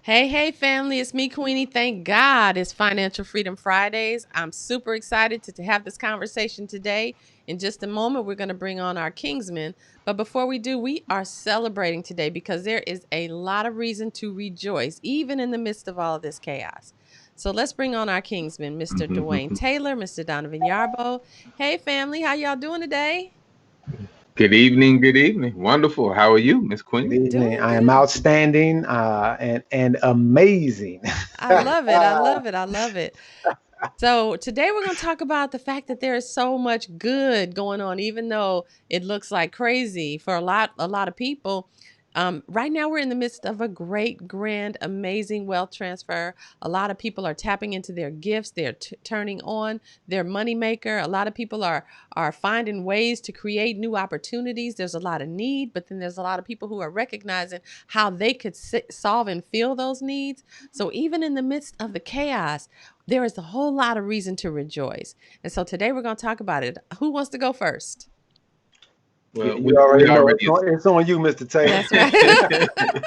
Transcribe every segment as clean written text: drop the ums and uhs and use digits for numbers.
Hey, hey, family, it's me, Queenie. Thank God it's Financial Freedom Fridays. I'm super excited to have this conversation today. In just a moment, we're going to bring on our Kingsmen. But before we do, we are celebrating today because there is a lot of reason to rejoice, even in the midst of all of this chaos. So let's bring on our Kingsmen, Mr. Dwayne Taylor, Mr. Donovan Yarbo. Hey, family, how y'all doing today? Good evening. Good evening. Wonderful. How are you, Miss Good Queenie? evening. Doing I am good. outstanding and amazing. I love it. I love it. I love it. So today we're going to talk about the fact that there is so much good going on, even though it looks like crazy for a lot of people. Right now, we're in the midst of a great, grand, amazing wealth transfer. A lot of people are tapping into their gifts. They're turning on their moneymaker. A lot of people are finding ways to create new opportunities. There's a lot of need, but then there's a lot of people who are recognizing how they could solve and fill those needs. So even in the midst of the chaos, there is a whole lot of reason to rejoice. And so today we're going to talk about it. Who wants to go first? Well, You we already know already it's on you, Mr. Taylor. That's right.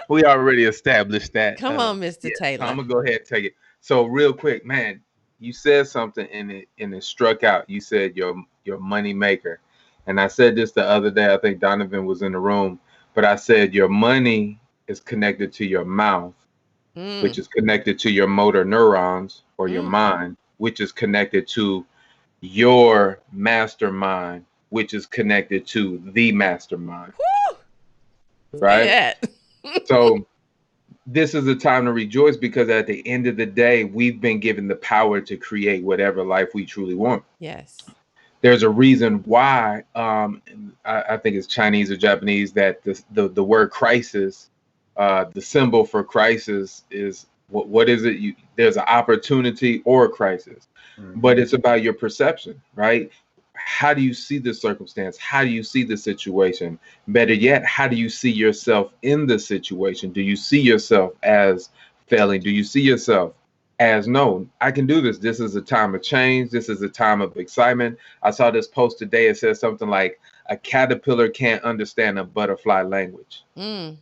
we already established that. Come on, Mr. Yeah. So I'm Taylor. gonna go ahead and take it. So real quick, man, you said something and it struck out. You said your money maker, and I said this the other day. I think Donovan was in the room, but I said your money is connected to your mouth, which Mm, is connected to your motor neurons or your mm. mind, which is connected to your mastermind, which is connected to the mastermind, Woo! Say right? that. So this is a time to rejoice because at the end of the day, we've been given the power to create whatever life we truly want. Yes. There's a reason why I think it's Chinese or Japanese that the word crisis, the symbol for crisis is what is it? There's an opportunity or a crisis, but Mhm. it's about your perception, right? How do you see the circumstance? How do you see the situation? Better yet, how do you see yourself in the situation? Do you see yourself as failing? Do you see yourself as no, I can do this? This is a time of change. This is a time of excitement. I saw this post today. It says something like a caterpillar can't understand a butterfly language. Mm,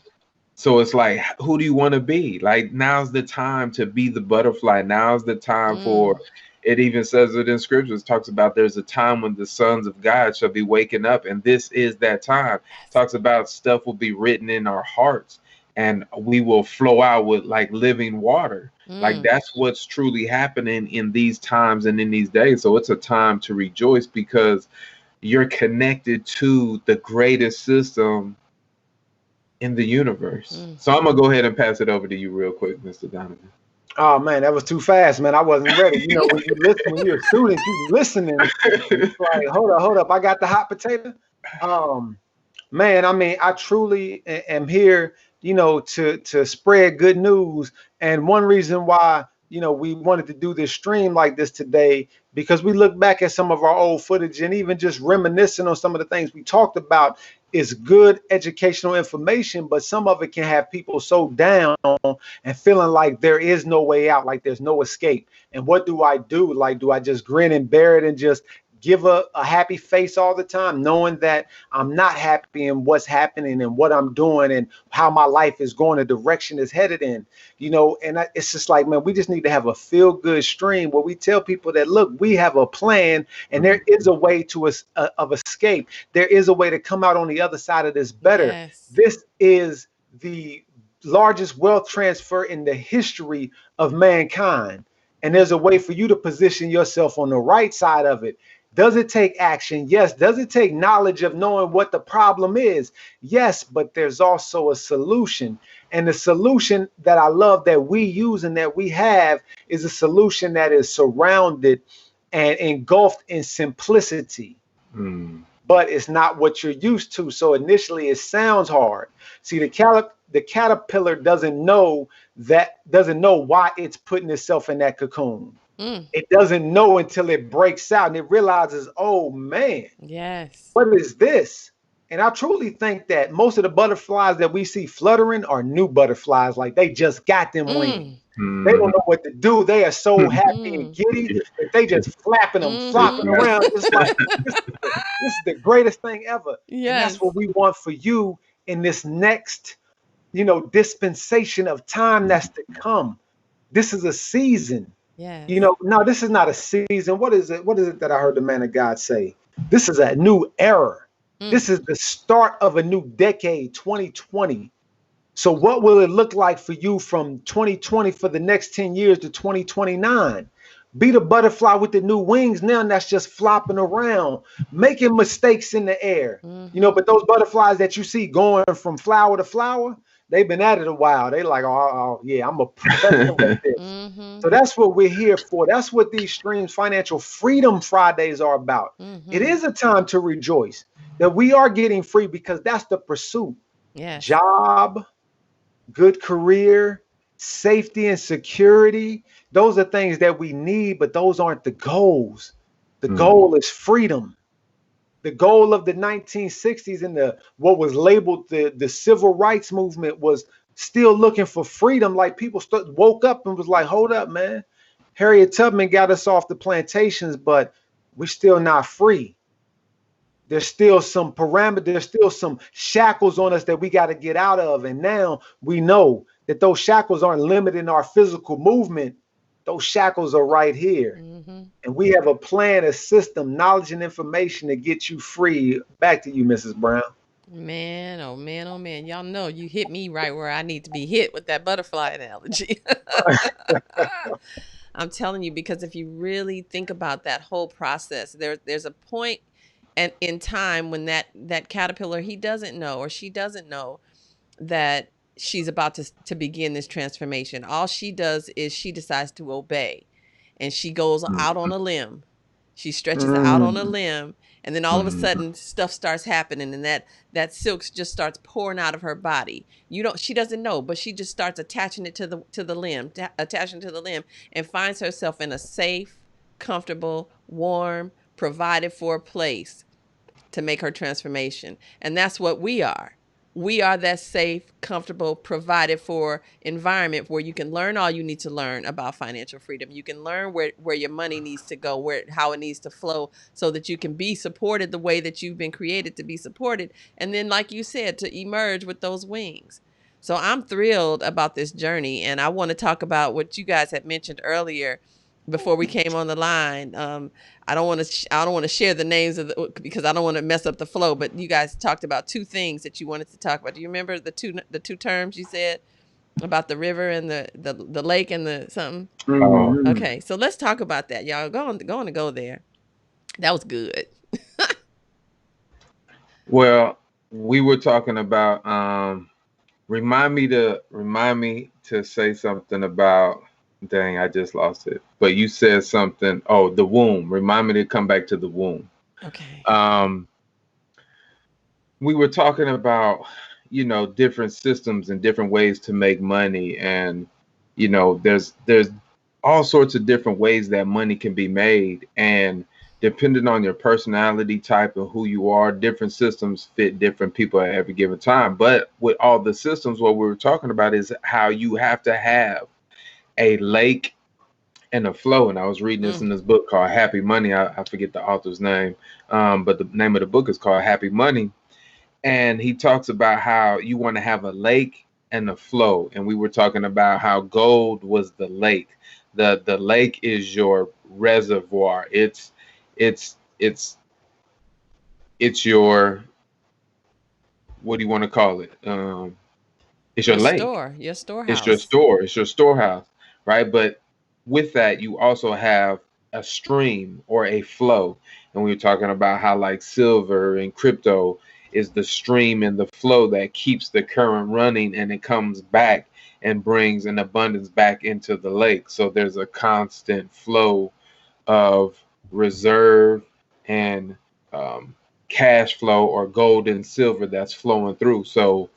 So it's like, who do you want to be? Like, now's the time to be the butterfly. Now's the time for mm. it, even says it in scriptures, talks about there's a time when the sons of God shall be waking up, and this is that time. Yes. Talks about stuff will be written in our hearts, and we will flow out with like living water. Like Mm. that's what's truly happening in these times and in these days. So it's a time to rejoice because you're connected to the greatest system in the universe. Mm. So I'm gonna go ahead and pass it over to you real quick, Mr. Donovan. Oh man, that was too fast, man. I wasn't ready. You know, when you listen, when you're a student, you listening, and it's like, hold up, I got the hot potato. Um, Man, I mean, I truly am here, to spread good news. And one reason why, we wanted to do this stream like this today, because we look back at some of our old footage and even just reminiscing on some of the things we talked about is good educational information, but some of it can have people so down and feeling like there is no way out, like there's no escape. And what do I do? Like, do I just grin and bear it and just give a happy face all the time, knowing that I'm not happy in what's happening and what I'm doing and how my life is going, the direction it's headed in, and it's just like, man, we just need to have a feel good stream where we tell people that, look, we have a plan and there is a way of escape. There is a way to come out on the other side of this better. Yes. This is the largest wealth transfer in the history of mankind. And there's a way for you to position yourself on the right side of it. Does it take action? Yes. Does it take knowledge of knowing what the problem is? Yes, but there's also a solution. And the solution that I love that we use and that we have is a solution that is surrounded and engulfed in simplicity, Mm. but it's not what you're used to. So initially it sounds hard. See, the caterpillar doesn't know why it's putting itself in that cocoon. Mm. It doesn't know until it breaks out and it realizes, oh man, Yes. what is this? And I truly think that most of the butterflies that we see fluttering are new butterflies, like they just got them wings. Mm. They don't Mm. know what to do. They are so happy and Mm. giddy Yeah. that they just flapping them, Mm-hmm. flopping around, just like this is the greatest thing ever. And that's Yes. what we want for you in this next dispensation of time that's to come. This is a season. Yes. No, this is not a season. What is it? What is it that I heard the man of God say? This is a new era. Mm. This is the start of a new decade, 2020. So what will it look like for you from 2020 for the next 10 years to 2029? Be the butterfly with the new wings now, that's just flopping around, making mistakes in the air. Mm-hmm. But those butterflies that you see going from flower to flower, they've been at it a while. They like, oh yeah, I'm a professional at this. Mm-hmm. So that's what we're here for. That's what these Streams Financial Freedom Fridays are about. It Mm-hmm. is a time to rejoice that we are getting free, because that's the pursuit. Yes. Job, good career, safety and security. Those are things that we need, but those aren't the goals. The goal is freedom. The goal of the 1960s and what was labeled the civil rights movement was still looking for freedom. Like people woke up and was like, hold up, man. Harriet Tubman got us off the plantations, but we're still not free. There's still some parameters, there's still some shackles on us that we got to get out of. And now we know that those shackles aren't limiting our physical movement. Those shackles are right here. Mm-hmm. And we have a plan, a system, knowledge, and information to get you free. Back to you, Mrs. Brown. Man, oh man, oh man. Y'all know you hit me right where I need to be hit with that butterfly analogy. I'm telling you, because if you really think about that whole process, there's a point and in time when that caterpillar, he doesn't know or she doesn't know that she's about to begin this transformation. All she does is she decides to obey, and she goes out on a limb. She stretches out on a Mm, limb, and then all of a sudden stuff starts happening, and that silk just starts pouring out of her body. She doesn't know, but she just starts attaching it to the limb, attaching to the limb, and finds herself in a safe, comfortable, warm, provided for place to make her transformation. And that's what we are. We are that safe, comfortable, provided for environment where you can learn all you need to learn about financial freedom. You can learn where your money needs to go, how it needs to flow, so that you can be supported the way that you've been created to be supported. And then, like you said, to emerge with those wings. So I'm thrilled about this journey. And I want to talk about what you guys had mentioned earlier before we came on the line. I don't want to share the names because I don't want to mess up the flow. But you guys talked about two things that you wanted to talk about. Do you remember the two terms you said about the river and the lake and the something? Oh, mm, Okay, so let's talk about that, y'all. Go there. That was good. well, we were talking about remind me to say something about, dang, I just lost it. But you said something, oh, the womb. Remind me to come back to the womb. Okay. Um we were talking about, different systems and different ways to make money, and there's all sorts of different ways that money can be made, and depending on your personality type and who you are, different systems fit different people at every given time. But with all the systems, what we were talking about is how you have to have a lake and a flow. And I was reading this Mm. in this book called Happy Money. I forget the author's name, but the name of the book is called Happy Money. And he talks about how you want to have a lake and a flow. And we were talking about how gold was the lake. The lake is your reservoir. It's it's it's your, what do you want to call it? It's your Your lake. store, your It's your storehouse. store. It's your storehouse, right? But with that, you also have a stream or a flow. And we were talking about how, like, silver and crypto is the stream and the flow that keeps the current running, and it comes back and brings an abundance back into the lake. So there's a constant flow of reserve and um, cash flow, or gold and silver, that's flowing through. So,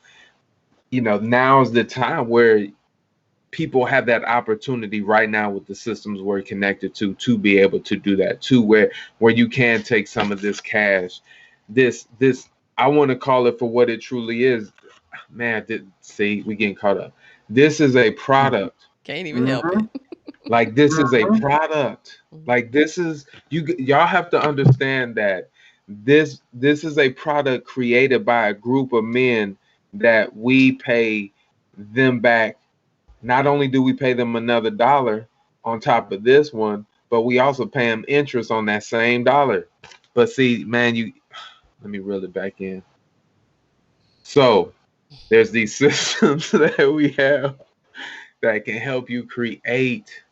now's the time where people have that opportunity right now with the systems we're connected to be able to do that, to where you can take some of this cash, this I want to call it for what it truly is. Man, see, we getting caught up. This is a product. Can't even help mm, it. Like, this is a mm, product. Like, this is, y'all have to understand that this is a product created by a group of men that we pay them back. Not only do we pay them another dollar on top of this one, but we also pay them interest on that same dollar. But see, man, let me reel it back in. So there's these systems that we have that can help you create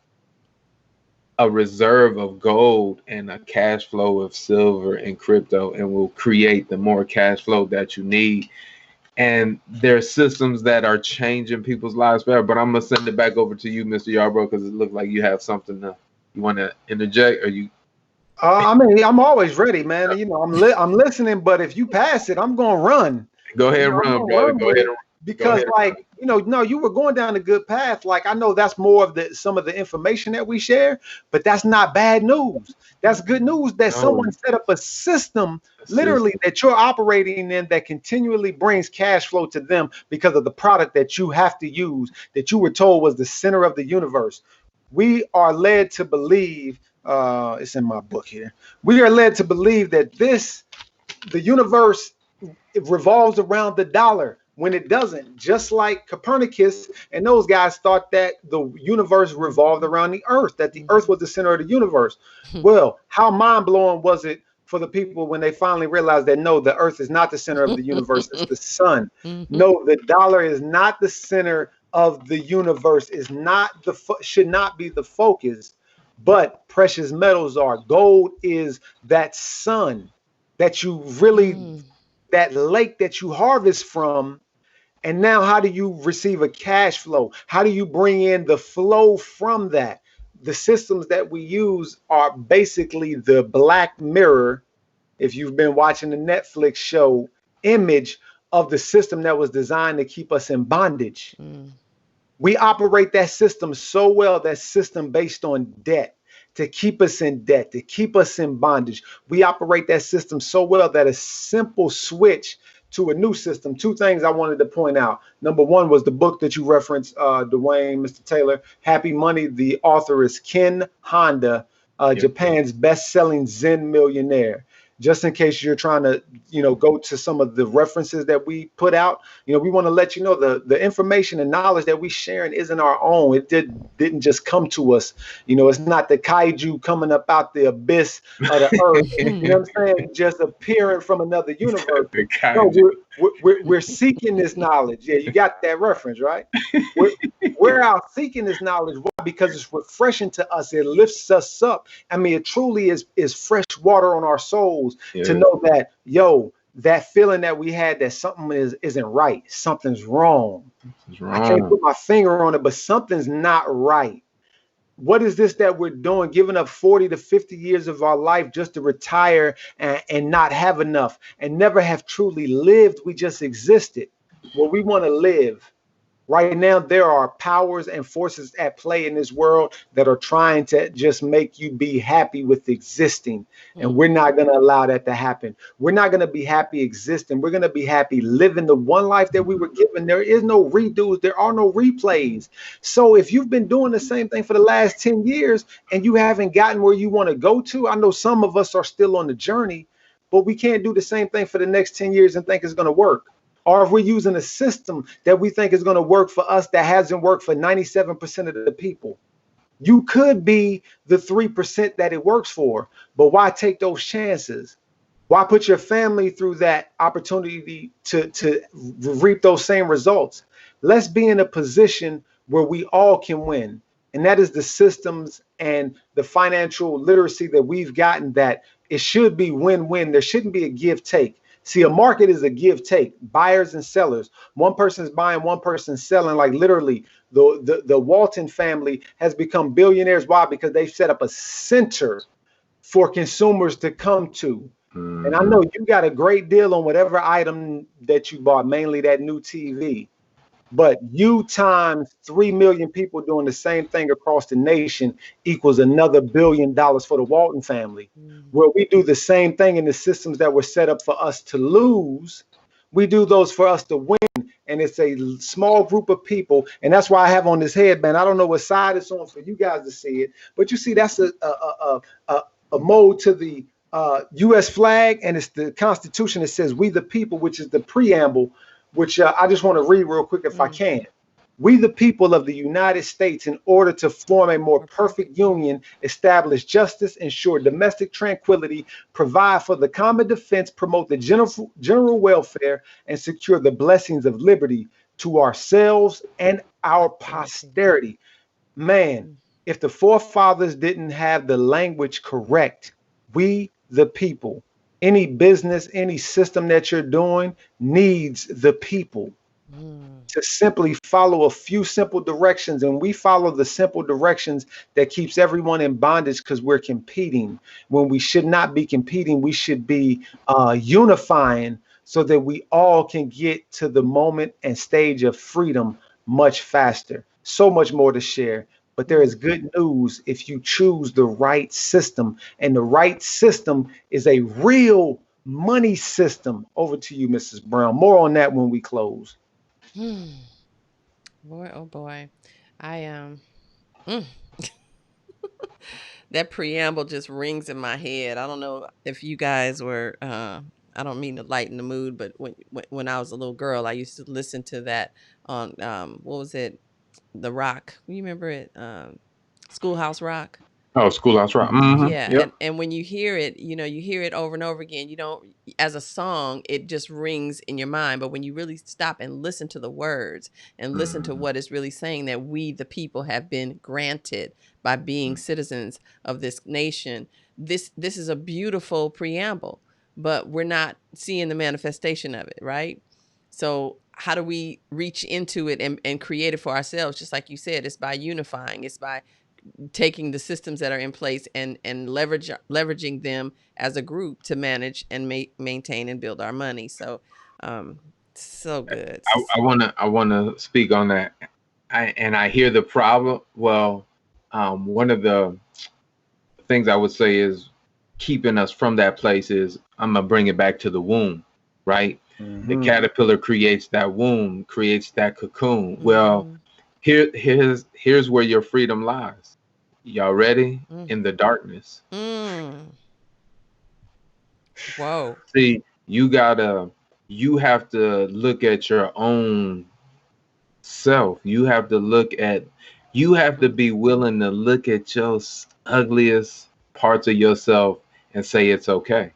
a reserve of gold and a cash flow of silver and crypto, and will create the more cash flow that you need. And there's systems that are changing people's lives forever. But I'm gonna send it back over to you, Mr. Yarbrough, because it looks like you have something you want to interject, or you? I mean, I'm always ready, man. You know, I'm listening, but if you pass it, I'm gonna run. Go ahead You and know, I'm run, gonna brother. run Go with ahead it and go because, ahead. like, you know, no, you were going down a good path. Like, I know that's more of some of the information that we share, but that's not bad news. That's good news that No, someone set up a system, literally, system. that you're operating in that continually brings cash flow to them because of the product that you have to use, that you were told was the center of the universe. We are led to believe. It's in my book here. We are led to believe that the universe, it revolves around the dollar when it doesn't. Just like Copernicus and those guys thought that the universe revolved around the earth, that the earth was the center of the universe. Well, how mind-blowing was it for the people when they finally realized that no, the earth is not the center of the universe, it's the sun. No, the dollar is not the center of the universe, is not should not be the focus, but precious metals are. Gold is that sun that you really, that lake that you harvest from. And now, how do you receive a cash flow? How do you bring in the flow from that? The systems that we use are basically the Black Mirror, if you've been watching the Netflix show, image of the system that was designed to keep us in bondage. We operate that system so well, that system based on debt, to keep us in debt, to keep us in bondage. We operate that system so well that a simple switch to a new system. Two things I wanted to point out. Number one was the book that you referenced, Dwayne, Mr. Taylor, Happy Money. The author is Ken Honda, Japan's best-selling Zen millionaire. Just in case you're trying to, go to some of the references that we put out, we want to let you know the information and knowledge that we sharing isn't our own. It didn't just come to us. It's not the kaiju coming up out the abyss of the earth. You know what I'm saying? Just appearing from another universe. No, we're seeking this knowledge. Yeah, you got that reference, right? We're out seeking this knowledge. Why? Because it's refreshing to us. It lifts us up. I mean, it truly is fresh water on our souls to know that, that feeling that we had that something isn't right. Something's wrong. I can't put my finger on it, but something's not right. What is this that we're doing, giving up 40 to 50 years of our life just to retire and not have enough and never have truly lived? We just existed. Well, we want to live. Right now, there are powers and forces at play in this world that are trying to just make you be happy with existing. And we're not going to allow that to happen. We're not going to be happy existing. We're going to be happy living the one life that we were given. There is no redos. There are no replays. So if you've been doing the same thing for the last 10 years and you haven't gotten where you want to go to, I know some of us are still on the journey, but we can't do the same thing for the next 10 years and think it's going to work. Or if we're using a system that we think is going to work for us that hasn't worked for 97% of the people. You could be the 3% that it works for, but why take those chances? Why put your family through that opportunity to reap those same results? Let's be in a position where we all can win. And that is the systems and the financial literacy that we've gotten, that it should be win-win. There shouldn't be a give-take. See, a market is a give take, buyers and sellers. One person's buying, one person's selling. Like literally, the Walton family has become billionaires. Why? Because they've set up a center for consumers to come to. And I know you got a great deal on whatever item that you bought, mainly that new TV. But you times 3 million people doing the same thing across the nation equals another $1 billion for the Walton family. Where we do the same thing in the systems that were set up for us to lose, we do those for us to win. And it's a small group of people. And that's why I have on this headband. I don't know what side it's on for you guys to see it, but you see that's a mode to the U.S. flag, and it's the Constitution that says "We the people," which is the preamble, which I just want to read real quick if I can. We, the people of the United States, in order to form a more Or perfect union, establish justice, ensure domestic tranquility, provide for the common defense, promote the general welfare, and secure the blessings of liberty to ourselves and our posterity. posterity. Man, Mm. if the forefathers didn't have the language correct, we, the people, any business, any system that you're doing needs the people Mm. to simply follow a few simple directions, and we follow the simple directions that keeps everyone in bondage because we're competing when we should not be competing. We should be unifying so that we all can get to the moment and stage of freedom much faster. So much more to share, but there is Mm. good news if you choose the right system, and the right system is a real money system. Over to you, Mrs. Brown. More on that when we close. Hmm. Boy, oh boy. I mm, that preamble just rings in my head. I don't know if you guys were I don't mean to lighten the mood, but when I was a little girl, I used to listen to that on what was it? The Rock. You remember it? Schoolhouse Rock. Oh, Schoolhouse Rock. Mm-hmm. Yeah, Yep. and when you hear it, you hear it over and over again. You don't, as a song, it just rings in your mind. But when you really stop and listen to the words and listen to Mm-hmm. what it's really saying, that we, the people, have been granted by being citizens of this nation. This is a beautiful preamble, but we're not seeing the manifestation of it, right? So how do we reach into it and create it for ourselves? Just like you said, it's by unifying. It's by taking the systems that are in place and leveraging them as a group to manage and maintain and build our money. So, so good. I wanna speak on that. I hear the problem. Well, one of the things I would say is keeping us from that place is I'm gonna bring it back to the womb, right? The Mhm. caterpillar creates that womb, creates that cocoon. Well, Mm-hmm. here's where your freedom lies. Y'all ready? Mm. In the darkness. Mm. Whoa. See, you have to look at your own self. You have to be willing to look at your ugliest parts of yourself and say it's okay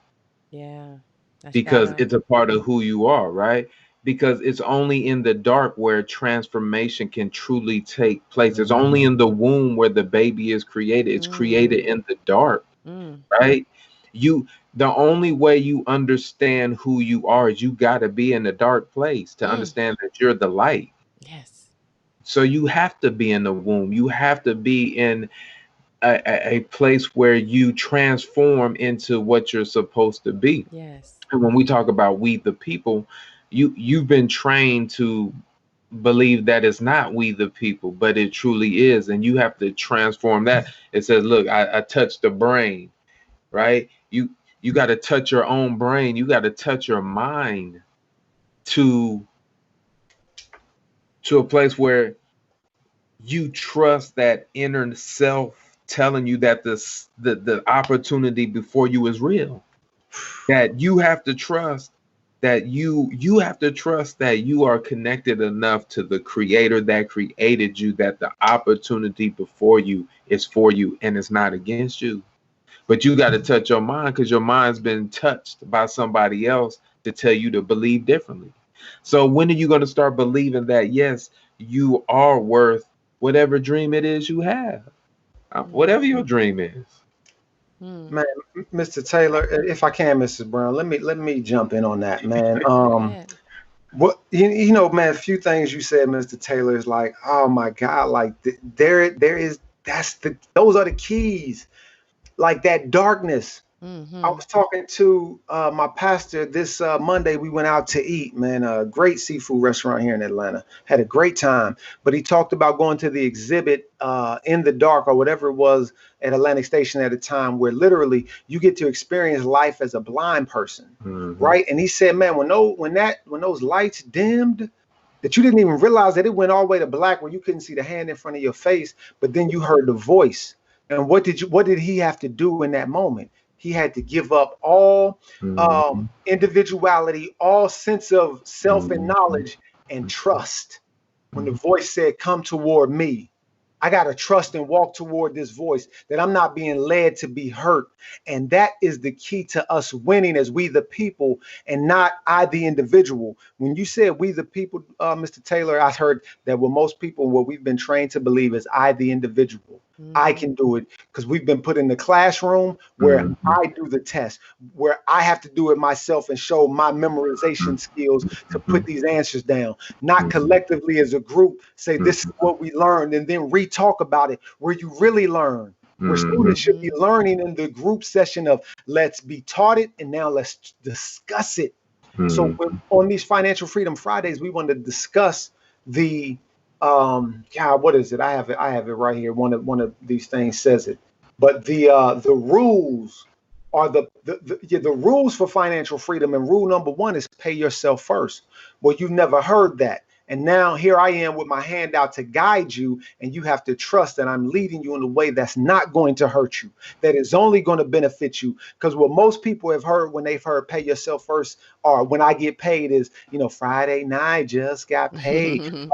Yeah, that's because shallow. it's a part of who you are, right? Because it's only in the dark where transformation can truly take place. It's only in the womb where the baby is created. It's created Mm. in the dark, Mm. right? You the only way you understand who you are is you got to be in a dark place to Mm. understand that you're the light. Yes. So you have to be in the womb. You have to be in a place where you transform into what you're supposed to be. Yes. And when we talk about we the people, you've been trained to believe that it's not we the people, but it truly is. And you have to transform that. It says, look, I touched the brain, right? You got to touch your own brain. You got to touch your mind to a place where you trust that inner self telling you that the opportunity before you is real. That you have to trust that you have to trust that you are connected enough to the creator that created you, that the opportunity before you is for you and it's not against you. But you got to touch your mind because your mind's been touched by somebody else to tell you to believe differently. So when are you going to start believing that yes, you are worth whatever dream it is you have, Mm. whatever your dream is? Mm. Man, Mr. Taylor, if I can, Mrs. Brown, let me jump in on that, man. Go ahead. What you know, man, a few things you said, Mr. Taylor, is like, oh my God, like there is those are the keys, like that darkness. I Mm-hmm. was talking to my pastor this Monday. We went out to eat, man. A great seafood restaurant here in Atlanta. Had a great time. But he talked about going to the exhibit in the dark or whatever it was at Atlantic Station at a time, where literally you get to experience life as a blind person, Mm-hmm. right? And he said, man, when those lights dimmed, that you didn't even realize that it went all the way to black where you couldn't see the hand in front of your face, but then you heard the voice. And what did he have to do in that moment? He had to give up all individuality, all sense of self and Mm-hmm. knowledge and trust. when the voice said, come toward me, I got to trust and walk toward this voice, that I'm not being led to be hurt. And that is the key to us winning as we the people, and not I the individual. When you said we the people, Mr. Taylor, I heard that what most people, what we've been trained to believe is I the individual. I can do it, because we've been put in the classroom where I do the test, where I have to do it myself and show my memorization skills to put these answers down, not collectively as a group say this is what we learned and then re-talk about it where you really learn. Where students should be learning in the group session of let's be taught it and now let's discuss it. So on these Financial Freedom Fridays, we want to discuss the God, what is it? I have it right here. One of these things says it. But the rules are the rules for financial freedom. And rule number 1 is pay yourself first. Well, you've never heard that. And now here I am with my hand out to guide you, and you have to trust that I'm leading you in a way that's not going to hurt you, that is only going to benefit you. Because what most people have heard when they've heard pay yourself first, or when I get paid, is, Friday night just got paid.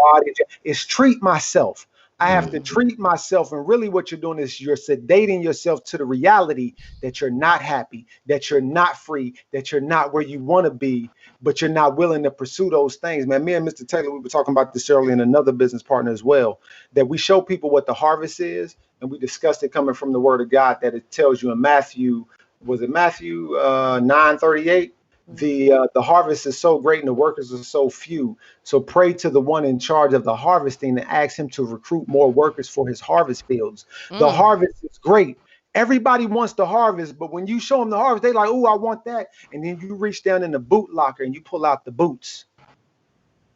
It's treat myself. I have to treat myself. And really what you're doing is you're sedating yourself to the reality that you're not happy, that you're not free, that you're not where you want to be, but you're not willing to pursue those things. Man, me and Mr. Taylor, we were talking about this earlier, and another business partner as well, that we show people what the harvest is. And we discussed it coming from the word of God, that it tells you in Matthew, was it Matthew 9:38? The harvest is so great and the workers are so few. So pray to the one in charge of the harvesting and ask him to recruit more workers for his harvest fields. The harvest is great. Everybody wants the harvest, but when you show them the harvest, they like, oh, I want that. And then you reach down in the boot locker and you pull out the boots.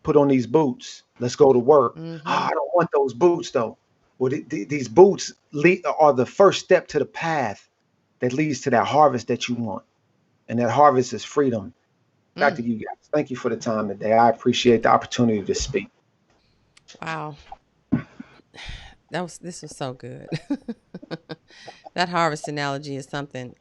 Put on these boots. Let's go to work. Oh, I don't want those boots though. Well, these boots are the first step to the path that leads to that harvest that you want. And that harvest is freedom. Back to you guys. Thank you for the time today. I appreciate the opportunity to speak. Wow. This was so good. That harvest analogy is something.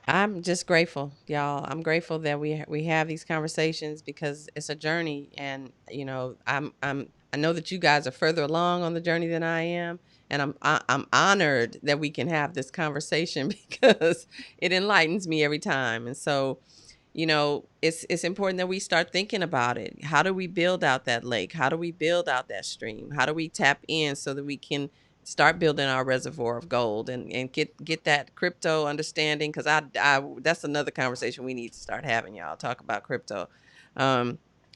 I'm just grateful, y'all. I'm grateful that we have these conversations, because it's a journey, and I know that you guys are further along on the journey than I am, and I'm honored that we can have this conversation because it enlightens me every time. And so, it's important that we start thinking about it. How do we build out that lake? How do we build out that stream? How do we tap in so that we can start building our reservoir of gold and get that crypto understanding? Because I that's another conversation we need to start having, y'all. Talk about crypto.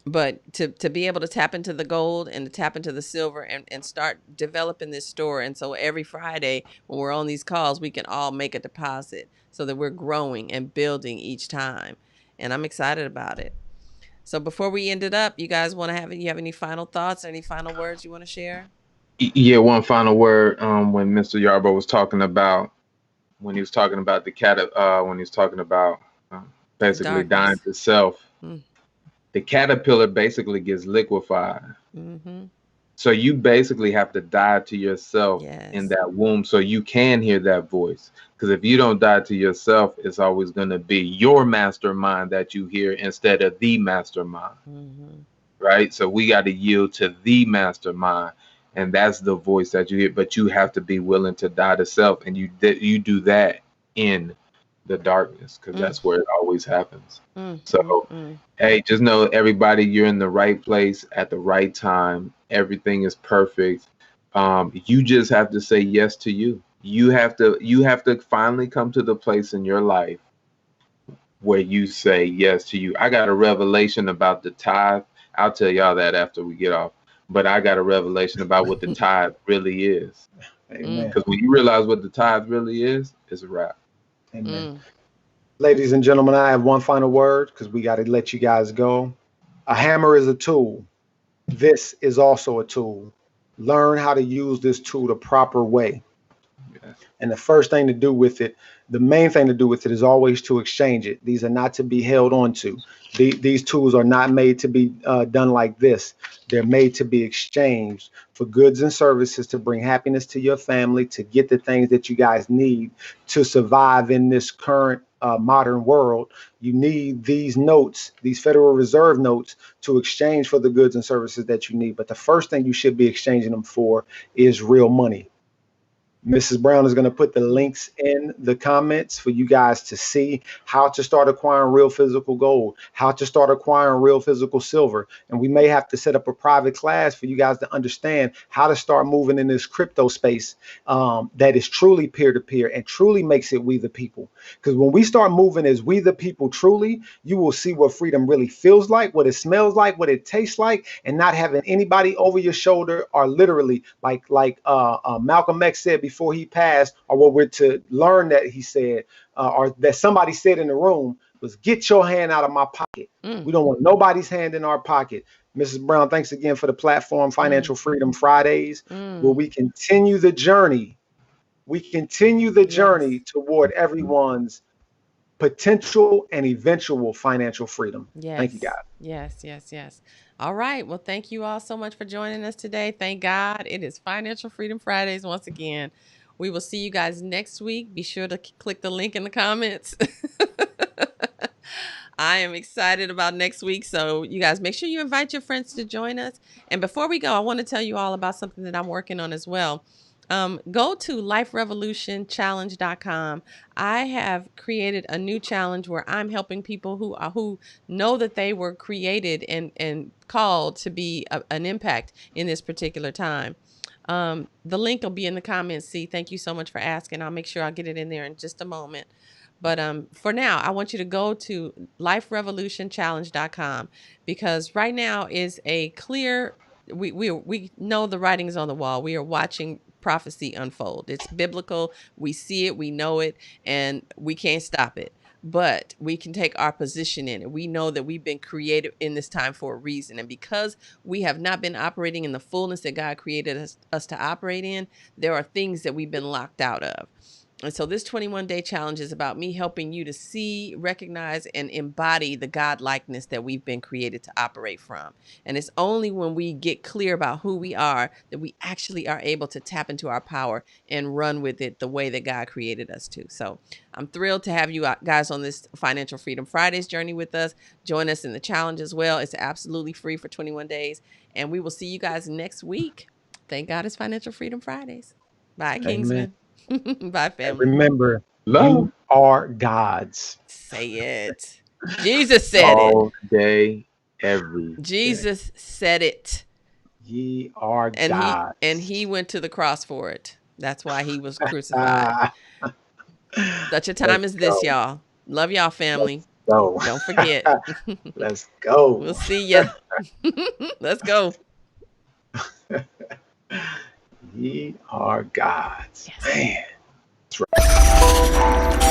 But to be able to tap into the gold and to tap into the silver and start developing this store. And so every Friday when we're on these calls, we can all make a deposit so that we're growing and building each time. And I'm excited about it. So before we end it up, you guys you have any final thoughts, any final words you want to share? Yeah, one final word. When Mr. Yarbrough was talking about, when he was talking about when he was talking about basically dying to self, the caterpillar basically gets liquefied. So you basically have to die to yourself in that womb so you can hear that voice. Because if you don't die to yourself, it's always going to be your mastermind that you hear instead of the mastermind. Right? So we got to yield to the mastermind. And that's the voice that you hear. But you have to be willing to die to self. And you do that in the darkness, because that's where it always happens. Hey, just know, everybody, you're in the right place at the right time. Everything is perfect. You just have to say yes to you. You have to finally come to the place in your life where you say yes to you. I got a revelation about the tithe. I'll tell y'all that after we get off. But I got a revelation about what the tithe really is. Because when you realize what the tithe really is, it's a wrap. Amen. Ladies and gentlemen, I have one final word because we got to let you guys go. A hammer is a tool. This is also a tool. Learn how to use this tool the proper way. And the first thing to do with it, the main thing to do with it is always to exchange it. These are not to be held onto. These tools are not made to be done like this. They're made to be exchanged for goods and services to bring happiness to your family, to get the things that you guys need to survive in this current modern world. You need these notes, these Federal Reserve notes, to exchange for the goods and services that you need. But the first thing you should be exchanging them for is real money. Mrs. Brown is going to put the links in the comments for you guys to see how to start acquiring real physical gold, how to start acquiring real physical silver. And we may have to set up a private class for you guys to understand how to start moving in this crypto space that is truly peer-to-peer and truly makes it we the people. Because when we start moving as we the people truly, you will see what freedom really feels like, what it smells like, what it tastes like, and not having anybody over your shoulder or literally like Malcolm X said before he passed, or what we're to learn that he said, or that somebody said in the room, was get your hand out of my pocket. We don't want nobody's hand in our pocket. Mrs. Brown, thanks again for the platform, Financial Freedom Fridays, where we continue the journey. We continue the journey toward everyone's potential and eventual financial freedom. Thank you, guys. Yes. All right. Well, thank you all so much for joining us today. Thank God it is Financial Freedom Fridays once again. We will see you guys next week. Be sure to click the link in the comments. I am excited about next week. So you guys make sure you invite your friends to join us. And before we go, I want to tell you all about something that I'm working on as well. Go to liferevolutionchallenge.com. I have created a new challenge where I'm helping people who know that they were created and called to be an impact in this particular time. The link will be in the comments. See, thank you so much for asking. I'll make sure I'll get it in there in just a moment. But for now, I want you to go to liferevolutionchallenge.com, because right now is a clear, we know the writing is on the wall. We are watching prophecy unfold. It's biblical. We see it, we know it, and we can't stop it. But we can take our position in it. We know that we've been created in this time for a reason. And because we have not been operating in the fullness that God created us to operate in, there are things that we've been locked out of. And so this 21-day challenge is about me helping you to see, recognize, and embody the God likeness that we've been created to operate from. And it's only when we get clear about who we are that we actually are able to tap into our power and run with it the way that God created us to. So I'm thrilled to have you guys on this Financial Freedom Fridays journey with us. Join us in the challenge as well. It's absolutely free for 21 days. And we will see you guys next week. Thank God it's Financial Freedom Fridays. Bye, Kingsman. Bye, family. And remember, Love. you are God's. Say it. Jesus said All day, every Jesus said it. Ye are And God's. he went to the cross for it. That's why he was crucified. Such a time as this, y'all. Love y'all, family. Go. Don't forget. Let's go. We'll see ya. Let's go. Ye are God's. Yes. Man. That's right.